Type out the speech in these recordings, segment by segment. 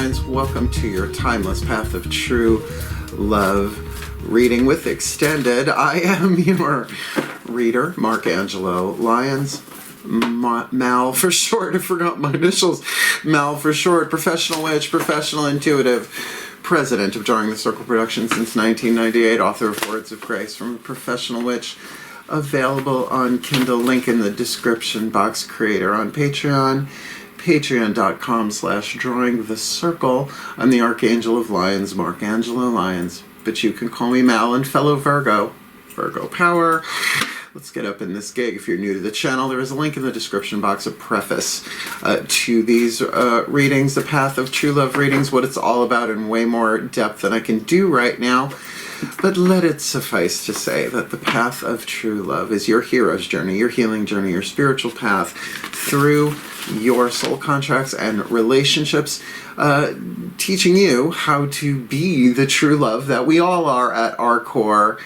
Lions. Welcome to your Timeless Path of True Love reading with Extended. I am your reader, Mark Angelo. Lyons, Mal for short. I forgot my initials. Mal for short. Professional witch, professional intuitive, president of Drawing the Circle Productions since 1998, author of Words of Grace from a Professional Witch, available on Kindle, link in the description box, creator on Patreon, patreon.com/drawingthecircle. I'm the Archangel of Lyons, Mark Angelo Lyons, but you can call me Mal, and fellow Virgo power. Let's get up in this gig. If you're new to the channel, there is a link in the description box, a preface to these readings, the Path of True Love readings, what it's all about in way more depth than I can do right now. But let it suffice to say that the Path of True Love is your hero's journey, your healing journey, your spiritual path through your soul contracts and relationships, teaching you how to be the true love that we all are at our core,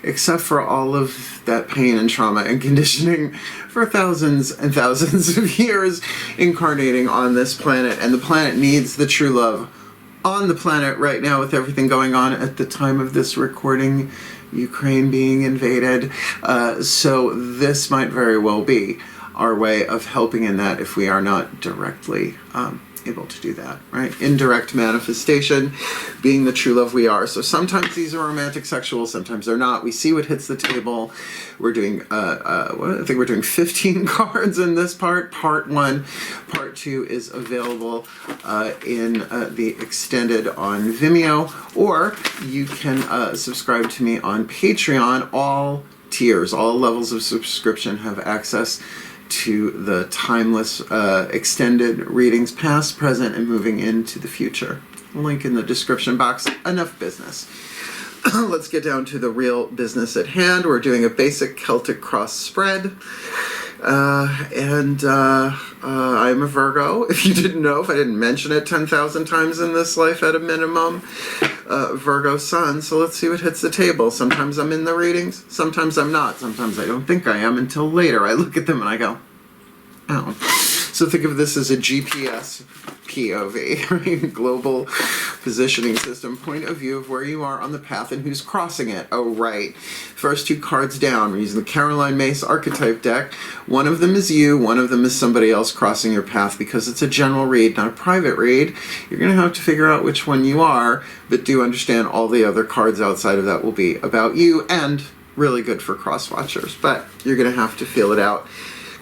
except for all of that pain and trauma and conditioning for thousands and thousands of years incarnating on this planet. And the planet needs the true love on the planet right now, with everything going on at the time of this recording, Ukraine being invaded. So this might very well be our way of helping in that, if we are not directly able to do that, right? Indirect manifestation, being the true love we are. So sometimes these are romantic, sexual, sometimes they're not. We see what hits the table. We're doing, I think we're doing 15 cards in this part. Part 1. Part 2 is available in the Extended on Vimeo, or you can subscribe to me on Patreon. All tiers, all levels of subscription have access to the timeless extended readings, past, present, and moving into the future. Link in the description box. Enough business. Let's get down to the real business at hand. We're doing a basic Celtic Cross spread. I'm a Virgo, if you didn't know, if I didn't mention it 10,000 times in this life at a minimum. VIRGO Sun, so let's see what hits the table. Sometimes I'm in the readings, sometimes I'm not. Sometimes I don't think I am until later. I look at them and I go, oh. So think of this as a GPS POV, right? Global positioning system, point of view of where you are on the path and who's crossing it. Oh, right. First 2 cards down, we're using the Caroline Myss Archetype deck. One of them is you, one of them is somebody else crossing your path. Because it's a general read, not a private read, you're going to have to figure out which one you are, but do understand all the other cards outside of that will be about you, and really good for cross-watchers. But you're going to have to feel it out,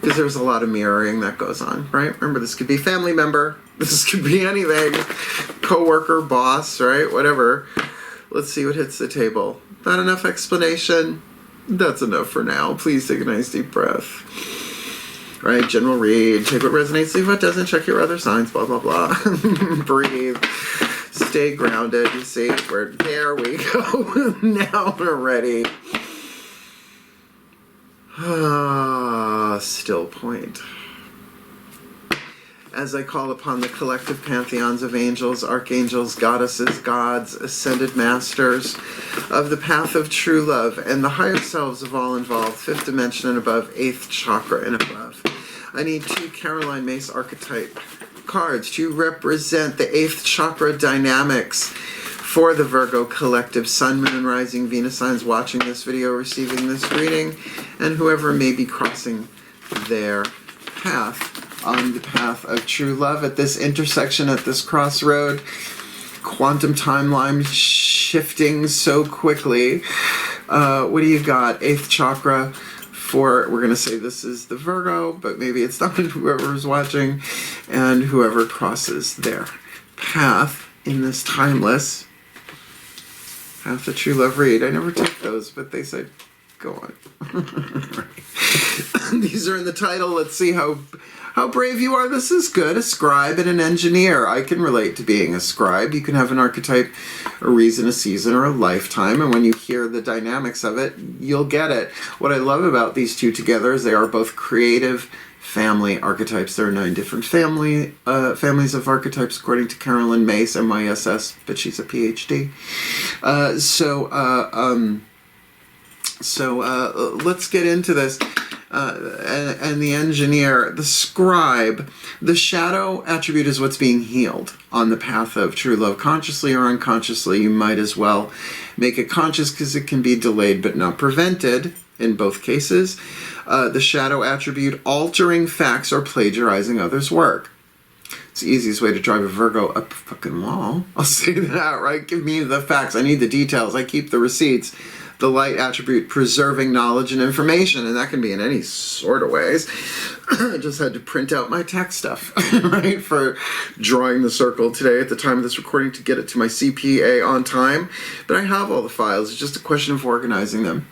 because there's a lot of mirroring that goes on, right? Remember, this could be family member, this could be anything, co-worker, boss, right? Whatever. Let's see what hits the table. Not enough explanation? That's enough for now. Please take a nice deep breath. Right, general read. Take what resonates, leave what doesn't, check your other signs, blah, blah, blah. Breathe. Stay grounded. You see, there we go. Now we're ready. Still point. As I call upon the collective pantheons of angels, archangels, goddesses, gods, ascended masters of the path of true love, and the higher selves of all involved, 5th dimension and above, 8th chakra and above. I need 2 Caroline Myss Archetype cards to represent the 8th chakra dynamics for the Virgo collective, Sun, Moon, and Rising, Venus signs watching this video, receiving this reading, and whoever may be crossing their path on the path of true love at this intersection, at this crossroad. Quantum timeline shifting so quickly. What do you got? 8th chakra for, we're going to say this is the Virgo, but maybe it's not, whoever's watching, and whoever crosses their path in this timeless Path of True Love read. I never take those, but they say go on. These are in the title. Let's see how brave you are. This is good. A scribe and an engineer. I can relate to being a scribe. You can have an archetype, a reason, a season, or a lifetime, and when you hear the dynamics of it, you'll get it. What I love about these two together is they are both creative family archetypes. There are 9 different families of archetypes according to Caroline Myss, M-I-S-S, but she's a PhD. So let's get into this. and the engineer, the scribe. The shadow attribute is what's being healed on the path of true love. Consciously or unconsciously, you might as well make it conscious because it can be delayed but not prevented in both cases. The shadow attribute, altering facts or plagiarizing others' work. It's the easiest way to drive a Virgo up a fucking wall. I'll say that, right? Give me the facts. I need the details. I keep the receipts. The light attribute, preserving knowledge and information, and that can be in any sort of ways. I just had to print out my tax stuff, right, for drawing the circle today at the time of this recording to get it to my CPA on time. But I have all the files. It's just a question of organizing them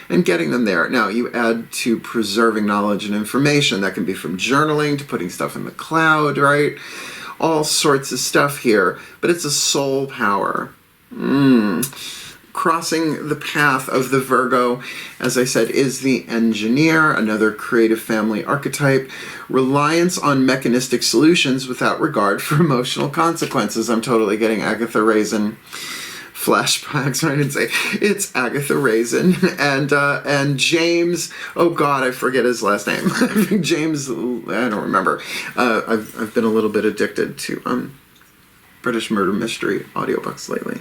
and getting them there. Now, you add to preserving knowledge and information. That can be from journaling to putting stuff in the cloud, right? All sorts of stuff here. But it's a soul power. Crossing the path of the Virgo, as I said, is the engineer, another creative family archetype. Reliance on mechanistic solutions without regard for emotional consequences. I'm totally getting Agatha Raisin flashbacks. I didn't say it's Agatha Raisin and James. Oh God, I forget his last name. James. I don't remember. I've been a little bit addicted to British murder mystery audiobooks lately.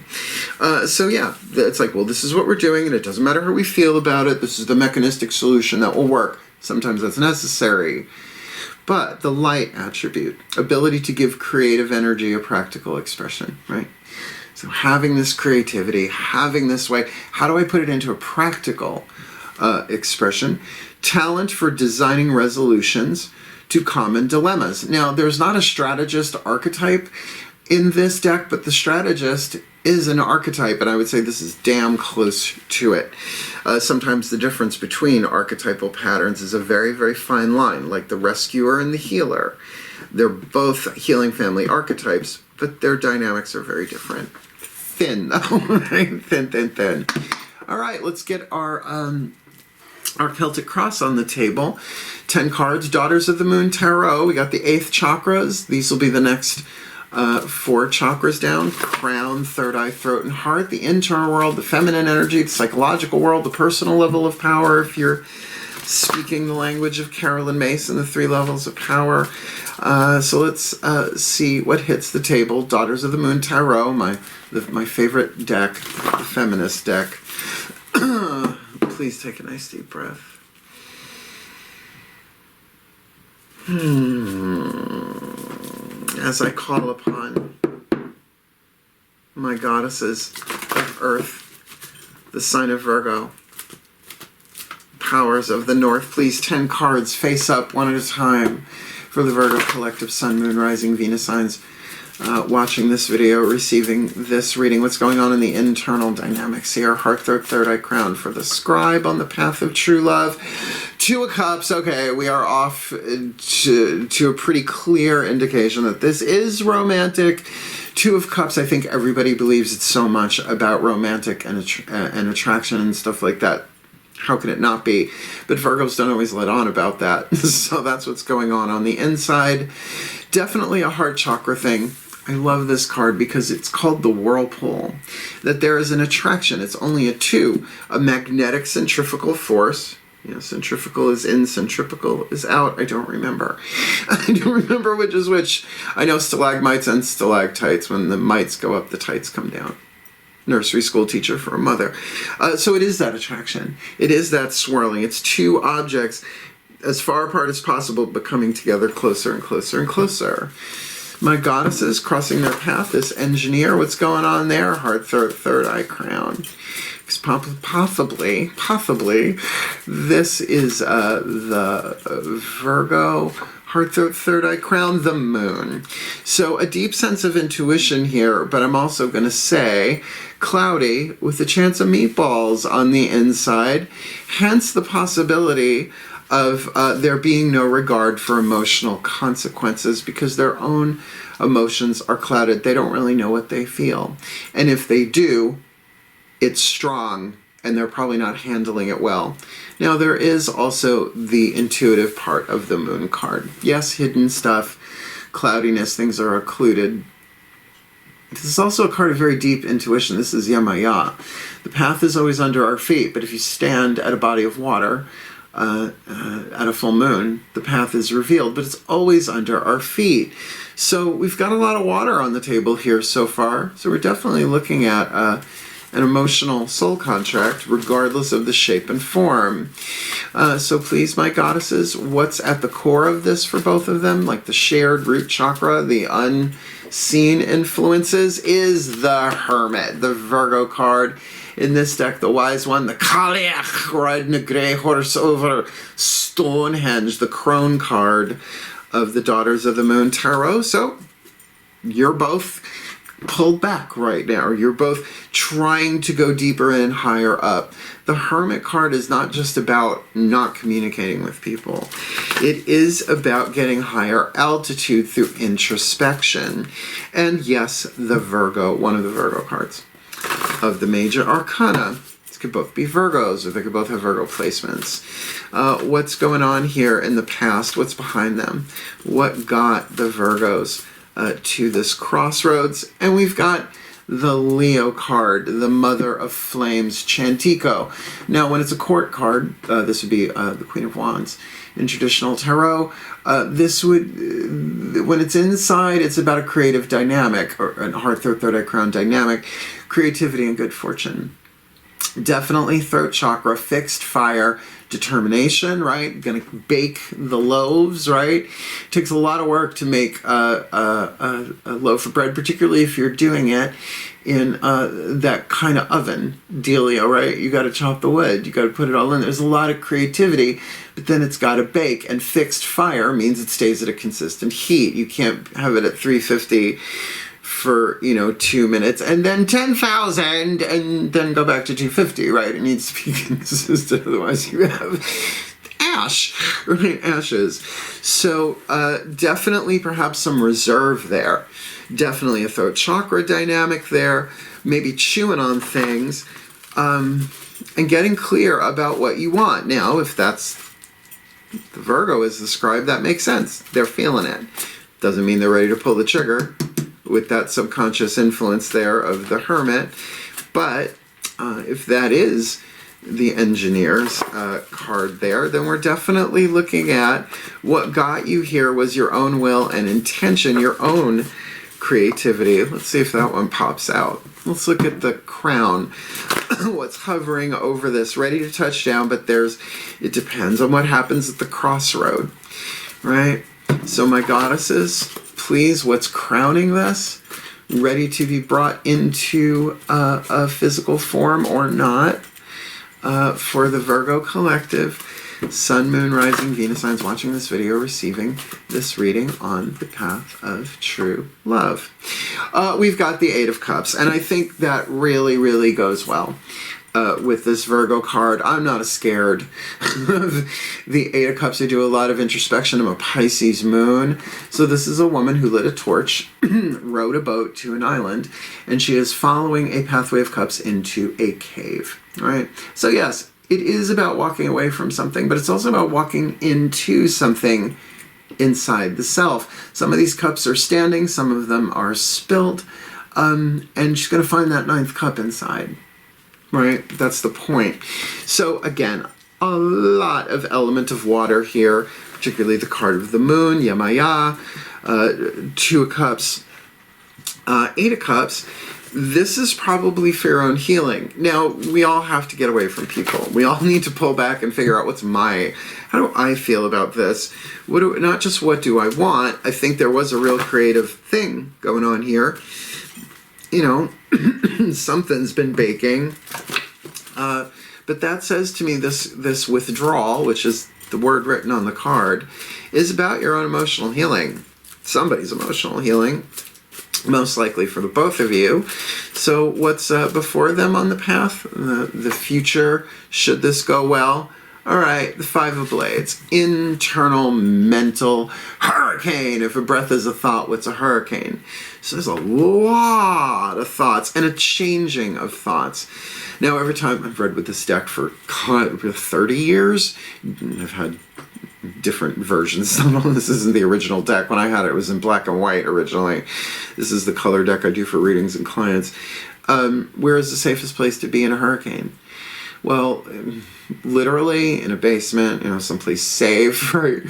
So yeah, it's like, well, this is what we're doing, and it doesn't matter how we feel about it. This is the mechanistic solution that will work. Sometimes that's necessary. But the light attribute, ability to give creative energy a practical expression, right? So having this creativity, having this way, how do I put it into a practical expression? Talent for designing resolutions to common dilemmas. Now, there's not a strategist archetype in this deck, but the strategist is an archetype, and I would say this is damn close to it. Sometimes the difference between archetypal patterns is a very, very fine line, like the rescuer and the healer. They're both healing family archetypes, but their dynamics are very different. Thin, though, right? Thin. All right, let's get our Celtic Cross on the table. 10 cards, Daughters of the Moon Tarot. We got the 8th chakras. These will be the next 4 chakras down: crown, third eye, throat, and heart. The internal world, the feminine energy, the psychological world, the personal level of power, if you're speaking the language of Carolyn Mason, the 3 levels of power. So let's see what hits the table. Daughters of the Moon Tarot, my favorite deck, the feminist deck. Please take a nice deep breath. As I call upon my goddesses of Earth, the sign of Virgo, powers of the North, please, 10 cards face up one at a time for the Virgo collective Sun, Moon, Rising, Venus signs watching this video, receiving this reading. What's going on in the internal dynamics here? Heart, throat, third eye, crown for the scribe on the path of true love. 2 of Cups. Okay, we are off to a pretty clear indication that this is romantic. 2 of Cups, I think everybody believes it's so much about romantic and attraction and stuff like that. How can it not be? But Virgos don't always let on about that. So that's what's going on the inside. Definitely a heart chakra thing. I love this card because it's called the Whirlpool. That there is an attraction. It's only a 2. A magnetic centrifugal force. You know, centrifugal is in, centripetal is out. I don't remember. I don't remember which is which. I know stalagmites and stalactites. When the mites go up, the tights come down. Nursery school teacher for a mother. So it is that attraction. It is that swirling. It's 2 objects as far apart as possible, but coming together closer and closer and closer. My goddesses crossing their path, this engineer, what's going on there? Heart, throat, third eye, crown. Possibly, this is the Virgo, heart, throat, third eye, crown, the moon. So a deep sense of intuition here, but I'm also going to say cloudy with a chance of meatballs on the inside, hence the possibility of there being no regard for emotional consequences because their own emotions are clouded. They don't really know what they feel. And if they do, it's strong, and they're probably not handling it well. Now, there is also the intuitive part of the moon card. Yes, hidden stuff, cloudiness, things are occluded. This is also a card of very deep intuition. This is Yamaya. The path is always under our feet, but if you stand at a body of water, at a full moon, the path is revealed, but it's always under our feet. So we've got a lot of water on the table here so far. So we're definitely looking at an emotional soul contract, regardless of the shape and form. So please, my goddesses, what's at the core of this for both of them, like the shared root chakra, the unseen influences, is the Hermit, the Virgo card. In this deck, the wise one, the Kaliach, riding a grey horse over Stonehenge, the Crone card of the Daughters of the Moon Tarot. So you're both pulled back right now. You're both trying to go deeper and higher up. The Hermit card is not just about not communicating with people. It is about getting higher altitude through introspection. And yes, the Virgo, one of the Virgo cards of the major arcana. These could both be Virgos, or they could both have Virgo placements. What's going on here in the past? What's behind them? What got the Virgos to this crossroads? And we've got the Leo card, the Mother of Flames, Chantico. Now, when it's a court card, this would be the Queen of Wands. In traditional tarot, this would, when it's inside, it's about a creative dynamic, or a heart, third eye crown dynamic, creativity and good fortune. Definitely throat chakra, fixed fire, determination, right? Gonna bake the loaves, right? Takes a lot of work to make a loaf of bread, particularly if you're doing it in that kind of oven dealio, right? You got to chop the wood, you got to put it all in. There's a lot of creativity, but then it's got to bake, and fixed fire means it stays at a consistent heat. You can't have it at 350 for 2 minutes and then 10,000 and then go back to 250, right? It needs to be consistent, otherwise you have ash, right? Ashes. So definitely perhaps some reserve there. Definitely a throat chakra dynamic there. Maybe chewing on things and getting clear about what you want. Now, if that's the Virgo is the scribe, that makes sense. They're feeling it. Doesn't mean they're ready to pull the trigger with that subconscious influence there of the Hermit. But if that is the Engineer's card there, then we're definitely looking at what got you here was your own will and intention, your own creativity. Let's see if that one pops out. Let's look at the crown. What's hovering over this, ready to touch down, but it depends on what happens at the crossroad, right? So my goddesses, please, what's crowning this? Ready to be brought into a physical form or not for the Virgo collective. Sun, Moon, Rising, Venus signs watching this video, receiving this reading on the path of true love. We've got the Eight of Cups, and I think that really, really goes well with this Virgo card. I'm not scared of the Eight of Cups. I do a lot of introspection. I'm a Pisces moon. So this is a woman who lit a torch, rowed a boat to an island, and she is following a pathway of cups into a cave, right? So yes, it is about walking away from something, but it's also about walking into something inside the self. Some of these cups are standing, some of them are spilt, and she's going to find that ninth cup inside, right? That's the point. So again, a lot of element of water here, particularly the card of the moon, Yamaya, Two of Cups, Eight of Cups. This is probably for your own healing. Now, we all have to get away from people. We all need to pull back and figure out how do I feel about this? Not just what do I want. I think there was a real creative thing going on here. Something's been baking. But that says to me this withdrawal, which is the word written on the card, is about your own emotional healing. Somebody's emotional healing. Most likely for the both of you. So what's before them on the path? The future, should this go well? All right, the Five of Blades. Internal mental hurricane. If a breath is a thought, what's a hurricane? So there's a lot of thoughts and a changing of thoughts. Now, every time I've read with this deck for 30 years, I've had different versions. This isn't the original deck. When I had it, it was in black and white originally. This is the color deck I do for readings and clients. Where is the safest place to be in a hurricane? Well, literally in a basement, someplace safe, right?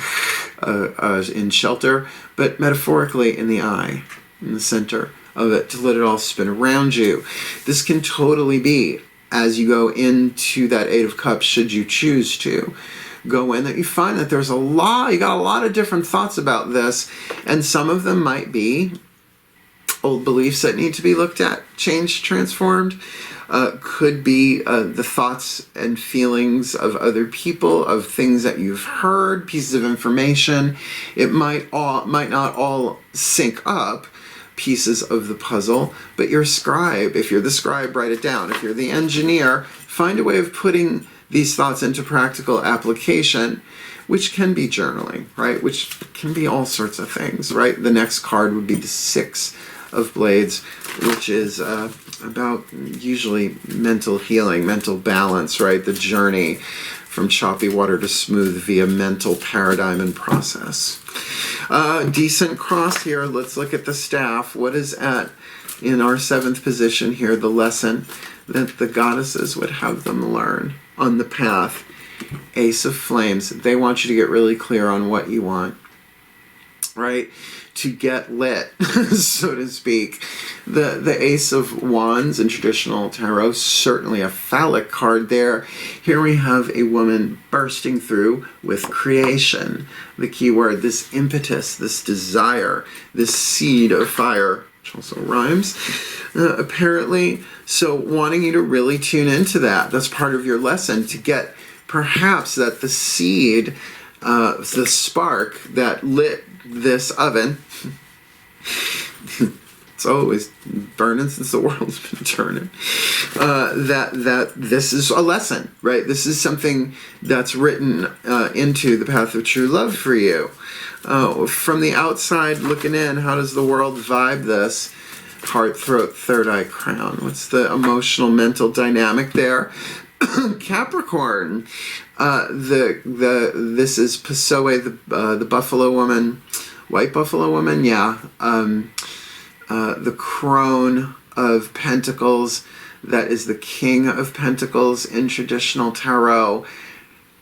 In shelter, but metaphorically in the eye, in the center of it, to let it all spin around you. This can totally be, as you go into that Eight of Cups, should you choose to go in, that you find that there's you got a lot of different thoughts about this, and some of them might be old beliefs that need to be looked at, changed, transformed. Could be the thoughts and feelings of other people, of things that you've heard, pieces of information. It might not all sync up, pieces of the puzzle, but your scribe, if you're the scribe, write it down. If you're the engineer, find a way of putting these thoughts into practical application, which can be journaling, right? Which can be all sorts of things, right? The next card would be the Six of Blades, which is about usually mental healing, mental balance, right? The journey from choppy water to smooth via mental paradigm and process. Decent cross here. Let's look at the staff. What is in our 7th position here, the lesson that the goddesses would have them learn on the path? Ace of Flames. They want you to get really clear on what you want, right? To get lit, so to speak. The Ace of Wands in traditional tarot, certainly a phallic card there. Here we have a woman bursting through with creation. The key word, this impetus, this desire, this seed of fire, which also rhymes, apparently. So wanting you to really tune into that. That's part of your lesson, to get perhaps that the seed, the spark that lit this oven, it's always burning since the world's been turning, that this is a lesson, right? This is something that's written into the path of true love for you. From the outside looking in, how does the world vibe this? Heart, throat, third eye, crown. What's the emotional, mental dynamic there? Capricorn. This is Pessoa, the buffalo woman, white buffalo woman, yeah. The Crone of Pentacles, that is the King of Pentacles in traditional tarot.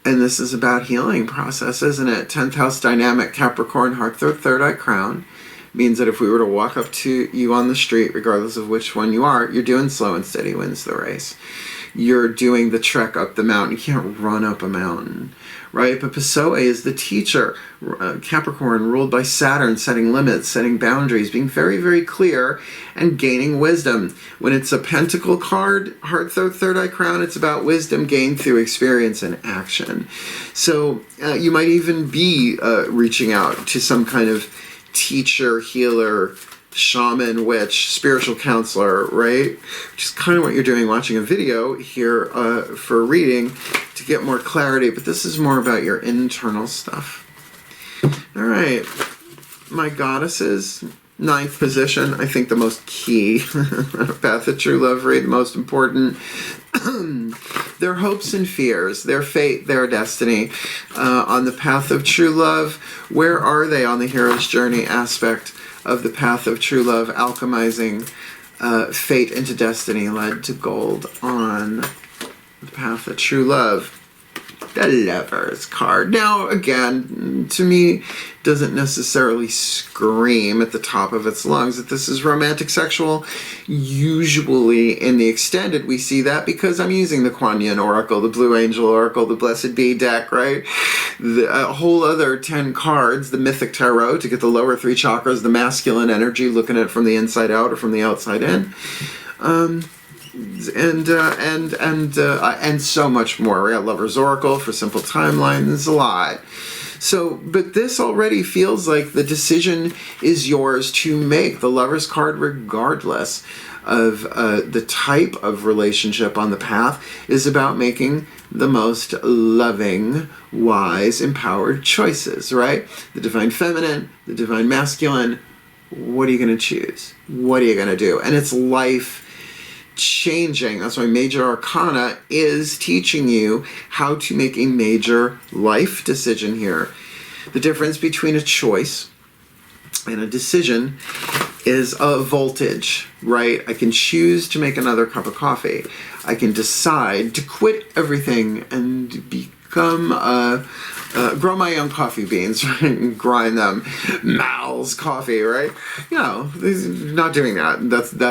And this is about healing process, isn't it? 10th house dynamic, Capricorn, heart, throat, third eye, crown. Means that if we were to walk up to you on the street, regardless of which one you are, you're doing slow and steady wins the race. You're doing the trek up the mountain. You can't run up a mountain, right? But Pessoa is the teacher. Capricorn, ruled by Saturn, setting limits, setting boundaries, being very, very clear, and gaining wisdom. When it's a pentacle card, heart, third eye, crown, it's about wisdom gained through experience and action. So you might even be reaching out to some kind of teacher, healer, shaman, witch, spiritual counselor, right? Which is kind of what you're doing watching a video here for a reading to get more clarity, but this is more about your internal stuff. All right, my goddesses, 9th position, I think the most key, path of true love read, the most important. Their hopes and fears, their fate, their destiny on the path of true love. Where are they on the hero's journey aspect of the path of true love, alchemizing fate into destiny, led to gold on the path of true love? The Lovers card. Now, again, to me, doesn't necessarily scream at the top of its lungs that this is romantic, sexual. Usually in the extended, we see that because I'm using the Kuan Yin Oracle, the Blue Angel Oracle, the Blessed Bee deck, right? A whole other 10 cards, the Mythic Tarot, to get the lower 3 chakras, the masculine energy, looking at it from the inside out or from the outside in. And so much more. We got Lover's Oracle for simple timelines, a lot. So, but this already feels like the decision is yours to make. The Lover's card, regardless of the type of relationship on the path, is about making the most loving, wise, empowered choices, right? The divine feminine, the divine masculine. What are you going to choose? What are you going to do? And it's life changing. That's why Major Arcana is teaching you how to make a major life decision here. The difference between a choice and a decision is a voltage, right? I can choose to make another cup of coffee. I can decide to quit everything and become grow my own coffee beans, right? And grind them. Mal's coffee, right? You know, not doing that. That's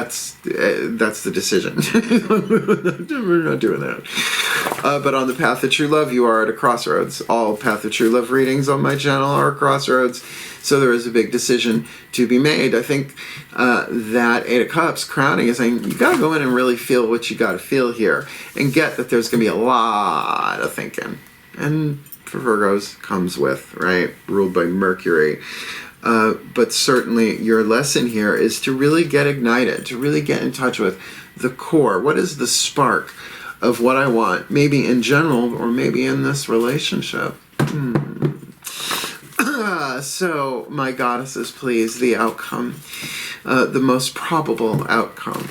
the decision. We're not doing that. But on the path of true love, you are at a crossroads. All path of true love readings on my channel are crossroads. So there is a big decision to be made. I think that Eight of Cups crowning is saying you got to go in and really feel what you got to feel here and get that there's going to be a lot of thinking. And for Virgos comes with, right, ruled by Mercury. But certainly your lesson here is to really get ignited, to really get in touch with the core. What is the spark of what I want, maybe in general or maybe in this relationship? So, my goddesses, please, the outcome, the most probable outcome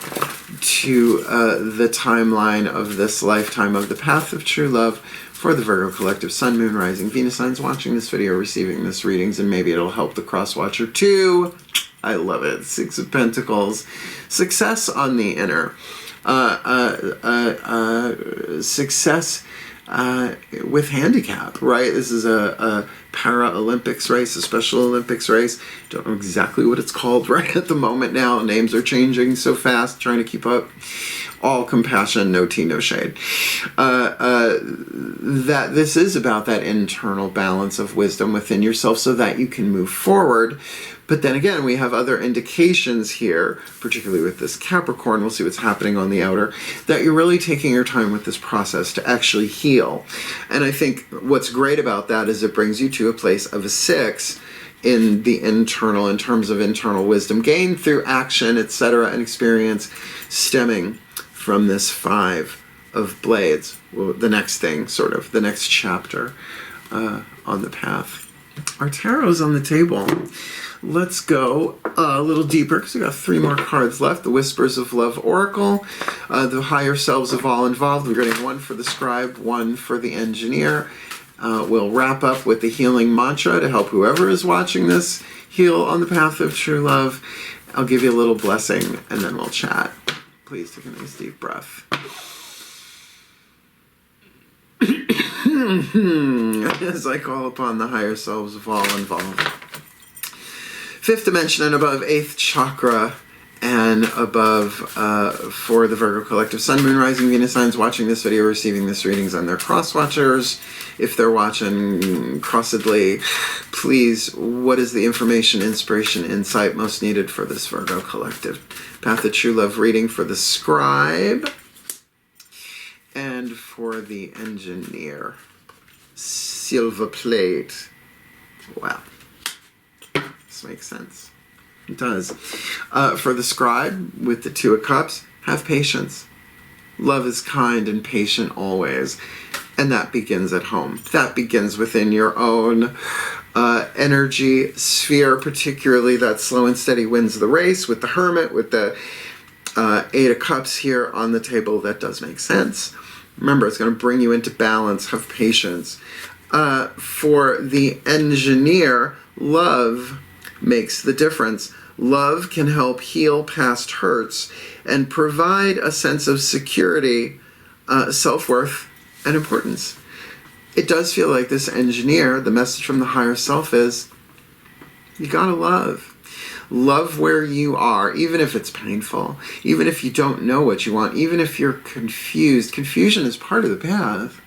to the timeline of this lifetime of the path of true love for the Virgo collective, Sun, Moon, Rising, Venus signs watching this video, receiving this readings, and maybe it'll help the cross watcher too. I love it. Six of Pentacles. Success on the inner. Success with handicap, right? This is a Paralympics race, a Special Olympics race. Don't know exactly what it's called right at the moment now. Names are changing so fast, trying to keep up. All compassion, no tea, no shade. That this is about that internal balance of wisdom within yourself so that you can move forward. But then again, we have other indications here, particularly with this Capricorn, we'll see what's happening on the outer, that you're really taking your time with this process to actually heal. And I think what's great about that is it brings you to a place of a 6 in the internal, in terms of internal wisdom gained through action, etc., and experience stemming from this 5 of blades. Well, the next thing, sort of, the next chapter on the path. Our tarot's on the table. Let's go a little deeper because we got 3 more cards left. The Whispers of Love Oracle, the higher selves of all involved. We're getting 1 for the Scribe, 1 for the Engineer. We'll wrap up with the healing mantra to help whoever is watching this heal on the path of true love. I'll give you a little blessing and then we'll chat. Please take a nice deep breath. As I call upon the higher selves of all involved. 5th dimension and above, 8th chakra and above for the Virgo collective, Sun, Moon, Rising, Venus signs watching this video, receiving this readings on their cross watchers. If they're watching crossedly, please, what is the information, inspiration, insight most needed for this Virgo collective? Path of True Love reading for the Scribe and for the Engineer. Silver plate. Wow. This makes sense. It does. For the Scribe, with the 2 of Cups, have patience. Love is kind and patient always. And that begins at home. That begins within your own energy sphere, particularly that slow and steady wins the race with the Hermit, with the 8 of Cups here on the table. That does make sense. Remember, it's going to bring you into balance. Have patience. For the Engineer, love makes the difference. Love can help heal past hurts and provide a sense of security, self-worth, and importance. It does feel like this Engineer, the message from the higher self is, you gotta love. Love where you are, even if it's painful, even if you don't know what you want, even if you're confused. Confusion is part of the path.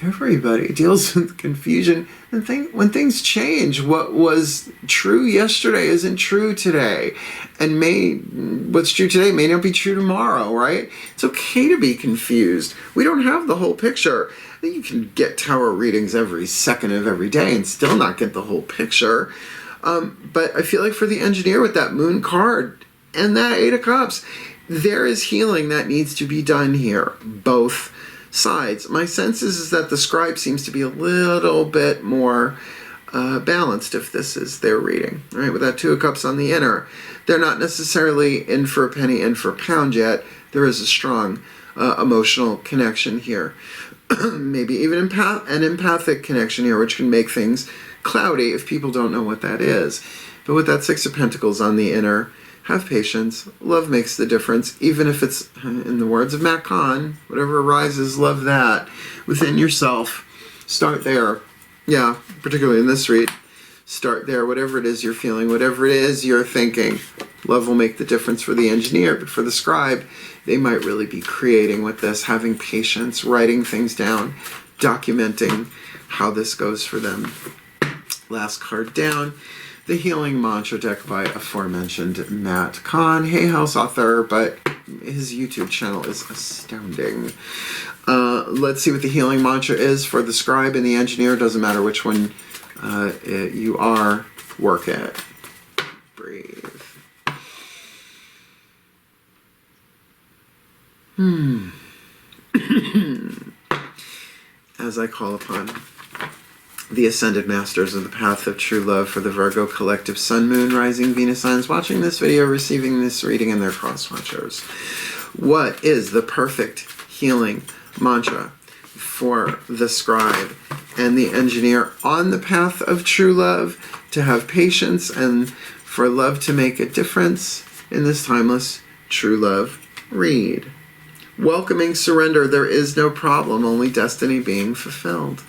Everybody deals with confusion. And when things change, what was true yesterday isn't true today. And what's true today may not be true tomorrow, right? It's okay to be confused. We don't have the whole picture. You can get tarot readings every second of every day and still not get the whole picture. But I feel like for the Engineer with that Moon card and that 8 of Cups, there is healing that needs to be done here. Both sides. My sense is that the Scribe seems to be a little bit more balanced if this is their reading, right? With that 2 of Cups on the inner, they're not necessarily in for a penny, in for a pound yet. There is a strong emotional connection here. Maybe even an empathic connection here, which can make things cloudy if people don't know what that is. But with that 6 of Pentacles on the inner, have patience. Love makes the difference, even if it's, in the words of Matt Kahn, whatever arises, love that within yourself. Start there. Yeah, particularly in this read. Start there, whatever it is you're feeling, whatever it is you're thinking. Love will make the difference for the engineer, but for the scribe, they might really be creating with this, having patience, writing things down, documenting how this goes for them. Last card down, the Healing Mantra deck by aforementioned Matt Kahn. Hay House author, but his YouTube channel is astounding. Let's see what the Healing Mantra is for the scribe and the engineer. Doesn't matter which one you are. Work it. Breathe. As I call upon the Ascended Masters of the Path of True Love for the Virgo Collective Sun, Moon, Rising, Venus signs watching this video, receiving this reading, and their cross watchers. What is the perfect healing mantra for the scribe and the engineer on the path of true love, to have patience and for love to make a difference in this timeless true love read? Welcoming surrender. There is no problem, only destiny being fulfilled.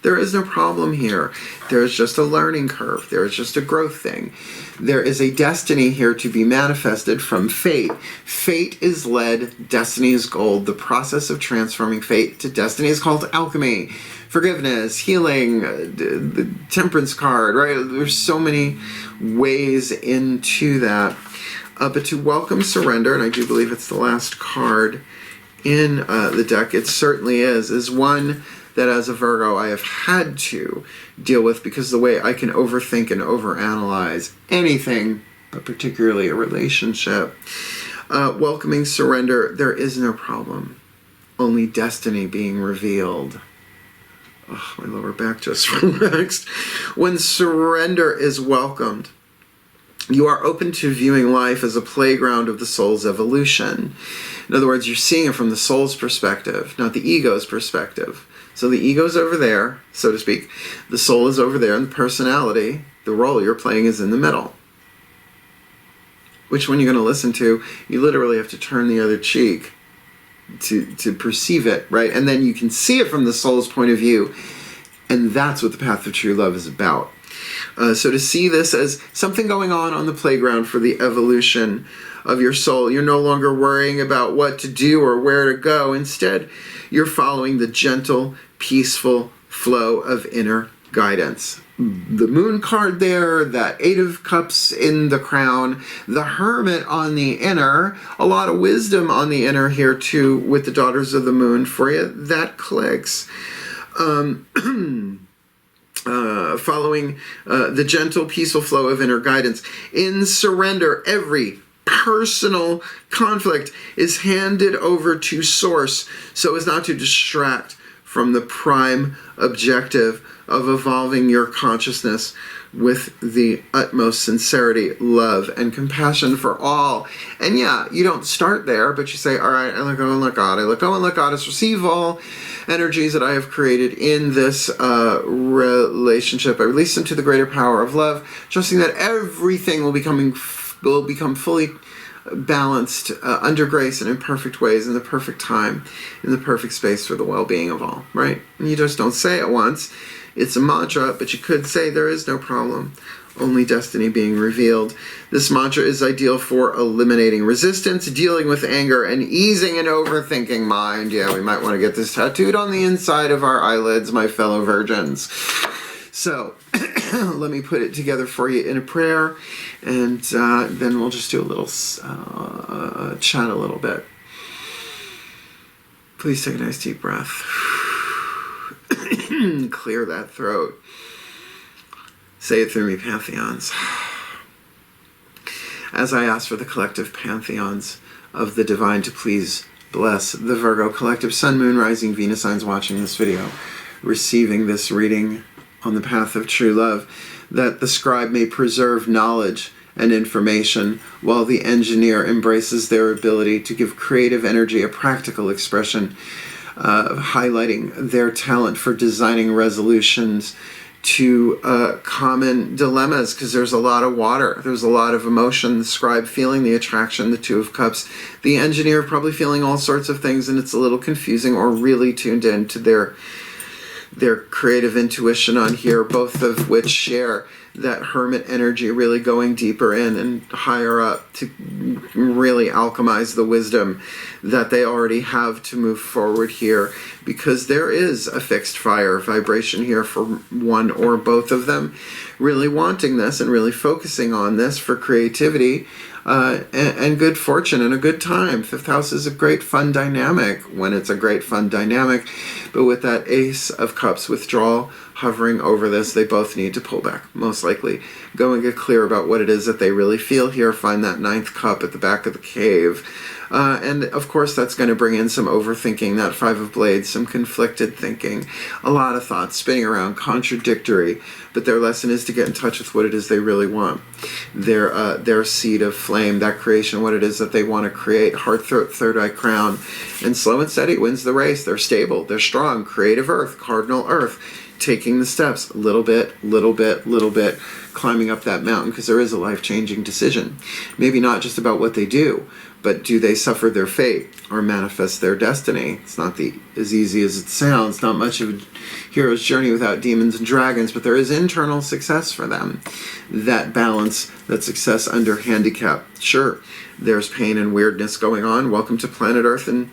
There is no problem here. There is just a learning curve. There is just a growth thing. There is a destiny here to be manifested from fate. Fate is lead, destiny is gold. The process of transforming fate to destiny is called alchemy. Forgiveness, healing, the temperance card, right? There's so many ways into that. But to welcome surrender, and I do believe it's the last card in the deck, it certainly is one that as a Virgo I have had to deal with, because the way I can overthink and overanalyze anything, but particularly a relationship. Welcoming surrender, there is no problem, only destiny being revealed. Oh, my lower back just relaxed. When surrender is welcomed, you are open to viewing life as a playground of the soul's evolution. In other words, you're seeing it from the soul's perspective, not the ego's perspective. So the ego's over there, so to speak. The soul is over there, and the personality, the role you're playing, is in the middle. Which one you're going to listen to, you literally have to turn the other cheek to perceive it, right? And then you can see it from the soul's point of view. And that's what the path of true love is about. So to see this as something going on the playground for the evolution of your soul, you're no longer worrying about what to do or where to go. Instead, you're following the gentle, peaceful flow of inner guidance. The Moon card there, that Eight of Cups in the crown, the Hermit on the inner, a lot of wisdom on the inner here too with the Daughters of the Moon for you. That clicks. Following the gentle, peaceful flow of inner guidance. In surrender, every personal conflict is handed over to Source so as not to distract from the prime objective of evolving your consciousness with the utmost sincerity, love, and compassion for all. And yeah, you don't start there, but you say, all right, I let go and let God. I let go and let Goddess receive all energies that I have created in this relationship. I release them to the greater power of love, trusting that everything will become fully balanced under grace and in perfect ways, in the perfect time, in the perfect space for the well-being of all, right? And you just don't say it once. It's a mantra, but you could say there is no problem, only destiny being revealed. This mantra is ideal for eliminating resistance, dealing with anger, and easing an overthinking mind. Yeah, we might want to get this tattooed on the inside of our eyelids, my fellow virgins. So, let me put it together for you in a prayer, and then we'll just do a little chat a little bit. Please take a nice deep breath. Clear that throat. Say it through me, Pantheons. As I ask for the collective Pantheons of the Divine to please bless the Virgo Collective Sun, Moon, Rising, Venus signs watching this video, receiving this reading on the path of true love, that the scribe may preserve knowledge and information while the engineer embraces their ability to give creative energy a practical expression, highlighting their talent for designing resolutions to common dilemmas, because there's a lot of water, there's a lot of emotion. The Scribe feeling the attraction, the Two of Cups. The Engineer probably feeling all sorts of things, and it's a little confusing, or really tuned in to their creative intuition on here, both of which share that Hermit energy, really going deeper in and higher up to really alchemize the wisdom that they already have to move forward here, because there is a fixed fire vibration here for one or both of them, really wanting this and really focusing on this for creativity and good fortune and a good time. Fifth house is a great fun dynamic when it's a great fun dynamic, but with that Ace of Cups withdrawal hovering over this, they both need to pull back, most likely. Go and get clear about what it is that they really feel here. Find that ninth cup at the back of the cave. And of course that's going to bring in some overthinking, that Five of Blades, some conflicted thinking, a lot of thoughts spinning around, contradictory, but their lesson is to get in touch with what it is they really want. Their seed of flame, that creation, what it is that they want to create, heart, throat, third eye, crown, and slow and steady wins the race. They're stable, they're strong, creative earth, cardinal earth, taking the steps, little bit, climbing up that mountain, because there is a life-changing decision. Maybe not just about what they do, but do they suffer their fate or manifest their destiny? It's not as easy as it sounds. Not much of a hero's journey without demons and dragons, but there is internal success for them. That balance, that success under handicap. Sure, there's pain and weirdness going on. Welcome to planet Earth in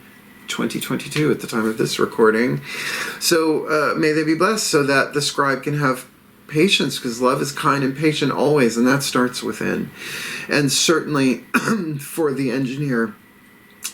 2022 at the time of this recording. So may they be blessed, so that the Scribe can have patience, because love is kind and patient always, and that starts within. And certainly for the Engineer,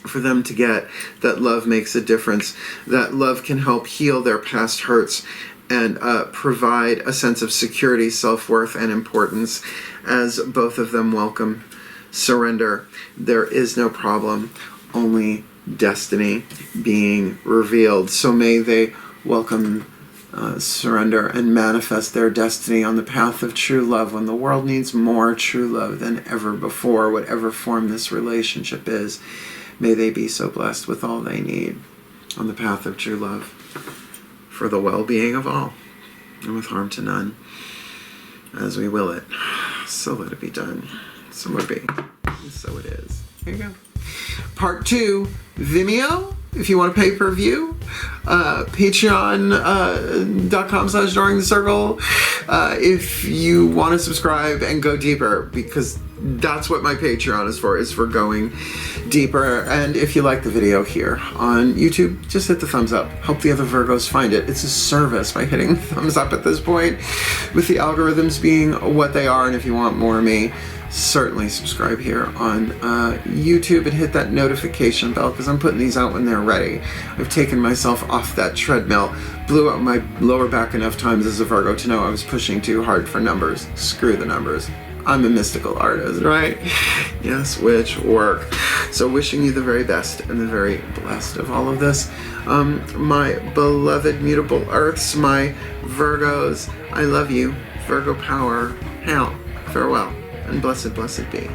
for them to get that love makes a difference, that love can help heal their past hurts and provide a sense of security, self-worth, and importance, as both of them welcome surrender. There is no problem, only destiny being revealed. So may they welcome surrender and manifest their destiny on the path of true love, when the world needs more true love than ever before, whatever form this relationship is. May they be so blessed with all they need on the path of true love for the well-being of all, and with harm to none, as we will it. So let it be done. So it be. And so it is. Here you go. Part 2, Vimeo, if you want a pay-per-view. Patreon.com/DuringTheCircle if you want to subscribe and go deeper, because that's what my Patreon is for going deeper. And if you like the video here on YouTube, just hit the thumbs up. Help the other Virgos find it. It's a service by hitting thumbs up at this point, with the algorithms being what they are. And if you want more of me, certainly subscribe here on YouTube and hit that notification bell, because I'm putting these out when they're ready. I've taken myself off that treadmill, blew out my lower back enough times as a Virgo to know I was pushing too hard for numbers. Screw the numbers. I'm a mystical artist, right? Yes, which work. So wishing you the very best and the very blessed of all of this. My beloved mutable earths, my Virgos, I love you. Virgo power, hail, farewell, and blessed, blessed be.